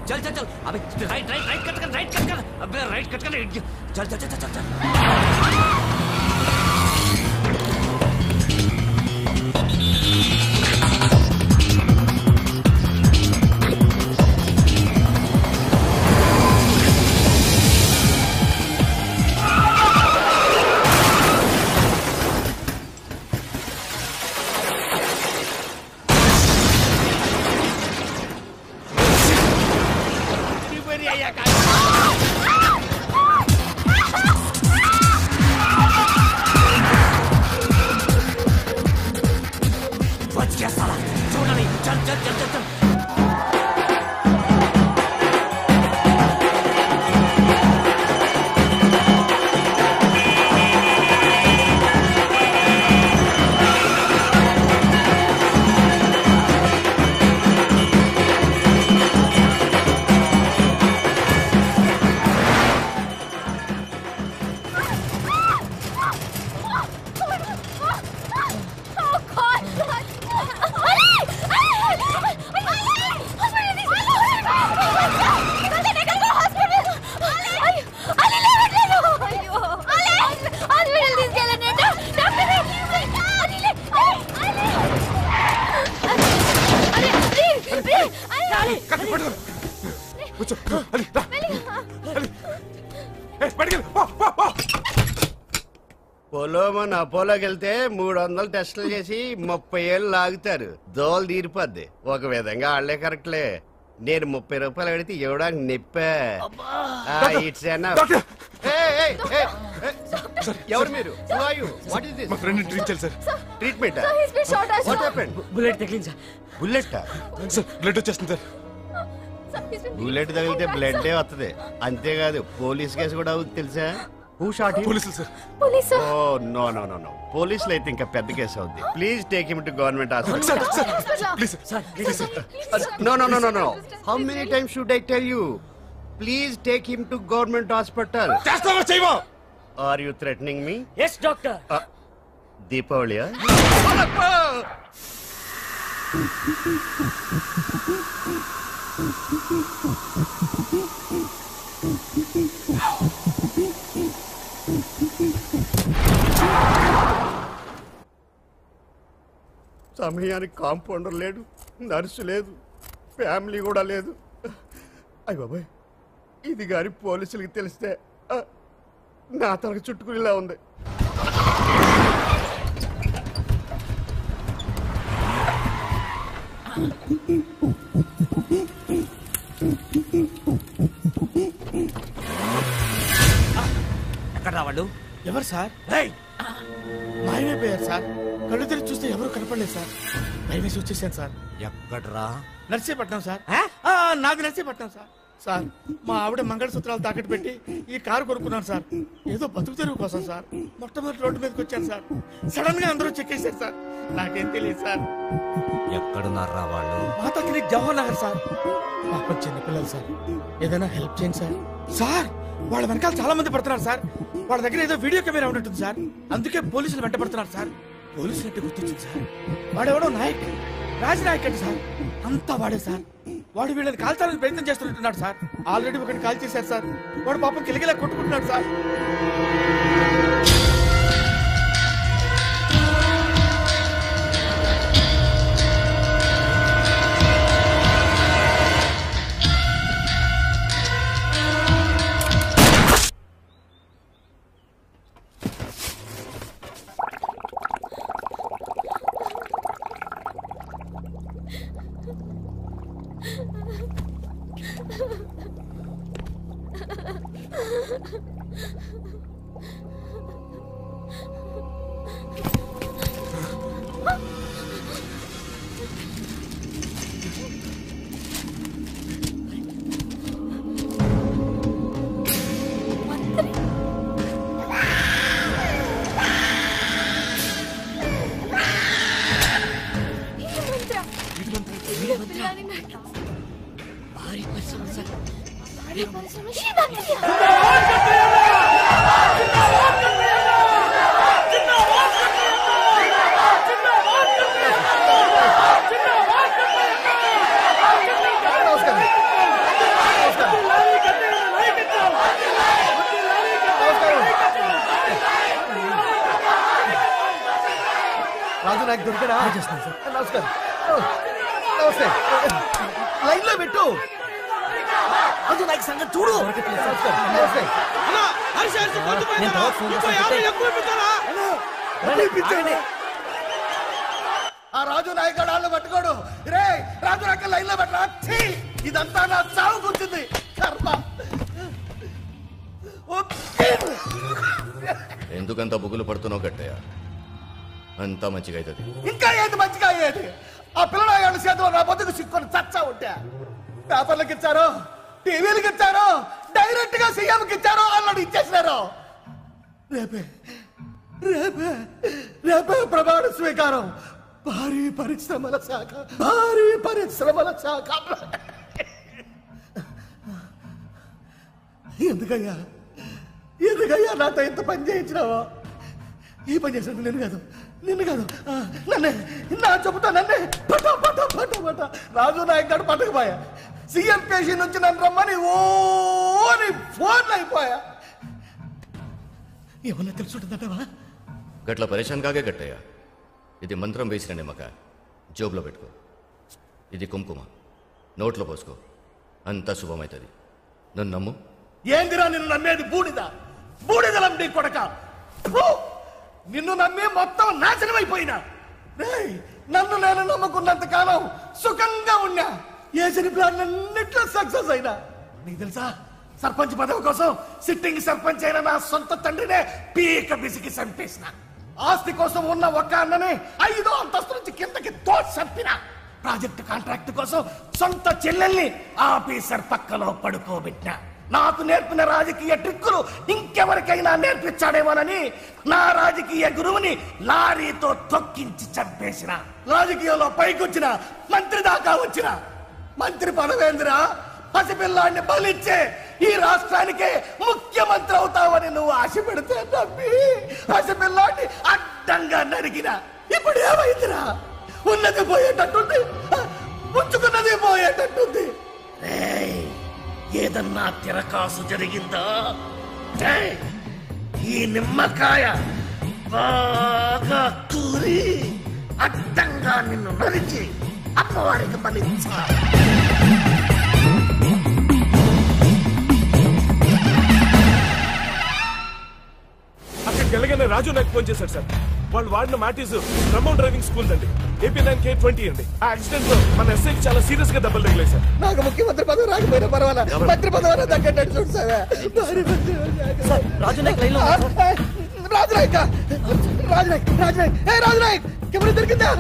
चल चल चल अबे राइट राइट राइट कट कर अबे राइट कट कर चल चल चल चल चल పొలోమన్ అపోలోకి వెళ్తే 300 టెస్టులు చేసి 30 ఏళ్ళు లాగుతారు. దోలు తీరిపోద్ది. ఒక విధంగా వాళ్లే కరెక్ట్లే. నేను 30 రూపాయలు అడిగితే ఇవ్వడానికి నెప్పా. ఎవరు మీరు? ట్రీట్మెంట్ బుల్లెట్ తగిలింది సార్. బుల్లెట్ బ్లడ్ వచ్చేస్తుంది సార్. బుల్లెట్ తగిలితే బ్లడ్ వస్తుంది. అంతేకాదు పోలీస్ కేసు కూడా అవుతుంది తెలుసా? పోలీసులు sir. Oh no no no no, పోలీసులు అయితే ఇంకా పెద్ద కేసు అవుద్ది. Please take him to government hospital. No no no no no, how many times should I tell you? Please take him to government hospital. Are you threatening me? yes doctor. దీపావళియా? సమయానికి compounder లేడు, nurse లేదు, family కూడా లేదు. అయ్య బాబాయ్, ఇది గారి పోలీసులకి తెలిస్తే నా తలకు చుట్టుకునేలా ఉంది. ఎక్కడ రావాళ్ళు? ఎవరు సార్? మాయమైపోయారు సార్. కళ్ళు తెరిచి చూస్తే ఎవరు కనపడలేదు సార్. భయమేసి వచ్చేసాను సార్. ఎక్కడరా? నర్సీపట్నం సార్. నాది నర్సీపట్నం సార్. సార్ మా ఆవిడ మంగళసూత్రాలు తాకట్టు పెట్టి ఈ కారు కొనుక్కున్నాను సార్. ఏదో బతుకు తెరువు కోసం సార్. మొట్టమొదటి రోడ్డు మీదకి వచ్చాను సార్. సడన్ గా అందరూ చెక్కేశారు సార్. నాకేం తెలియదు సార్. ఎక్కడున్నారా వాళ్ళు? మాతా క్లినిక్ జవహర్ నగర్ సార్. పాపం చిన్నపిల్లలు సార్. ఏదైనా హెల్ప్ చేయండి సార్. సార్ వాళ్ళ వెనకాల చాలా మంది పడుతున్నారు సార్. వాళ్ళ దగ్గర ఏదో వీడియో కెమెరా ఉంటుంది సార్. అందుకే పోలీసులు వెంట పడుతున్నారు సార్. పోలీసులు అంటే గుర్తొచ్చింది సార్. వాడెవడో నాయక్, రాజ్ నాయక్ అంటే సార్. అంతా వాడే సార్. వాడు వీళ్ళని కాల్చాలని ప్రయత్నం చేస్తున్నట్టున్నాడు సార్. ఆల్రెడీ ఒకటి కాల్ చేశారు సార్. వాడు పాపం కిలకిలా కొట్టుకుంటున్నాడు సార్. నాకు దొరికడా? నమస్కారం. నమస్తే. లైన్ లో పెట్టు. రాజు నాయక్ సంగతి చూడు. నమస్తే. ఆ రాజు నాయక్ వాళ్ళు పట్టుకోడు. రే రాజు నాయక్ లైన్ లో పెట్టరా. ఇదంతా నా చావు కూర్చుంది. కర్మ. ఎందుకంత బుగులు పడుతున్నావు గట్టయ్య? అంతా మంచిగా అవుతుంది. ఇంకా ఏది మంచిగా అయ్యేది? ఆ పిల్లల చేతిలో నా బతుకు సిక్కుని చచ్చా ఉంటే పేపర్లకు ఇచ్చారు, టీవీలకు ఇచ్చారు, డైరెక్ట్ గా సీఎంకి ఇచ్చారు, అన్నాడు ఇచ్చేసినారు. రేపే రేపే రేపే ప్రమాణ స్వీకారం. భారీ పరిశ్రమల శాఖ, భారీ పరిశ్రమల శాఖ. ఎందుకయ్యా ఎందుకయ్యా నాతో ఎంత పని చేయించినావో? ఈ పని చేసినట్టు నిన్ను కాదు నన్నే. నా చెబుతా నన్నే పట పట పట పట. రాజు నాయక్ గారు పట్టకపోయా. సీఎం పేషీ నుంచి నన్ను రమ్మని ఓని ఫోన్ అయిపోయా. ఏమన్నా తెలుసుంటుందటవా? గట్ల పరేషాన్ కాగే గట్టయ్య. ఇది మంత్రం వేసిన నిమ్మక జోబులో పెట్టుకో. ఇది కుంకుమ నోట్లో పోసుకో. అంతా శుభమవుతుంది. నన్ను నమ్ము. ఏందిరా నిన్ను నమ్మేది? బూడిదలం నీ కొడక. నిన్ను నమ్మి మొత్తం నాశనం అయిపోయినా. నన్ను నేను నమ్ముకున్నంత కాలం సుఖంగా ఉన్నా. వేసిన ప్లాన్ అన్నిట్లో సక్సెస్ అయినా. నీకు తెలుసా, సర్పంచ్ పదవి కోసం సిట్టింగ్ సర్పంచ్ అయిన నా సొంత తండ్రినే పీక బిసికి చంపేసిన. ఆస్తి కోసం ఉన్న ఒక్క అన్నని 5వ అంతస్తు నుంచి కిందకి తోసి చంపిన. ప్రాజెక్టు కాంట్రాక్ట్ కోసం సొంత చెల్లెల్ని ఆఫీసర్ పక్కలో పడుకోబెట్టిన. నాకు నేర్పిన రాజకీయ ట్రిక్కులు ఇంకెవరికైనా నేర్పించాడేమోనని నా రాజకీయ గురువుని లారీతో తొక్కించి చంపేసిన. రాజకీయంలో పైకొచ్చిన మంత్రి దాకా వచ్చిన. మంత్రి పదవేంద్రా? పసిపిల్లాన్ని బలిచ్చే ఈ రాష్ట్రానికే ముఖ్యమంత్రి అవుతావని నువ్వు ఆశ పెడితే నమ్మి పసిపిల్లాన్ని అడ్డంగా నరికిన. ఇప్పుడు ఏమైందిరా? ఉన్నది పోయేటట్టుంది, ఉంచుకున్నది పోయేటట్టుంది. ఏదన్నా తిరకాసు జరిగిందా? ఈ నిమ్మకాయ బాగా కూరి అడ్డంగా నిన్ను నరికి అమ్మవారికి బలిచ్చా. అక్కడికి వెళ్ళగానే రాజు నాకు ఫోన్ చేశాడు సార్. వాళ్ళు వాడిన మ్యాటీస్ బ్రహ్మం డ్రైవింగ్ స్కూల్ అండి. AP 9K20 అండి. ఆ యాక్సిడెంట్ లో మన ఎస్ఐకి చాలా సీరియస్ గా దెబ్బలు తగిలాయి సార్. నాకు ముఖ్యమంత్రి పదవి రాకపోయినా పర్వాలా, మంత్రి పదవి తగ్గట్టు చూడు సార్. రాజు నాయక్ రాజు నాయక్ ఎవరు దొరికిందా?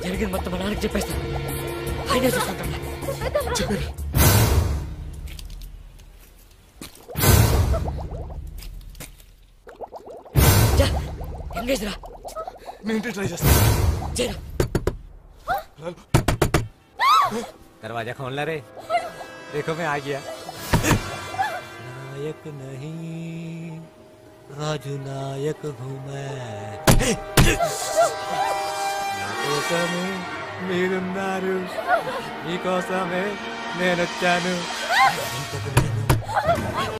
జరిగింది మొత్తం మా నాన్నకి చెప్పేస్తాను. ఆయనే చూసుకుంటాను. చెప్పారు. ఎంగేజ్ రా. నేను ట్రై చేస్తాను. दरवाजा खोल ला रे. देखो मैं आ गया. नायक नहीं राजू नायक हूँ मैं. నాకోసమే మీరున్నారు, మీకోసమే నేను వచ్చాను. ఇంతకు నేను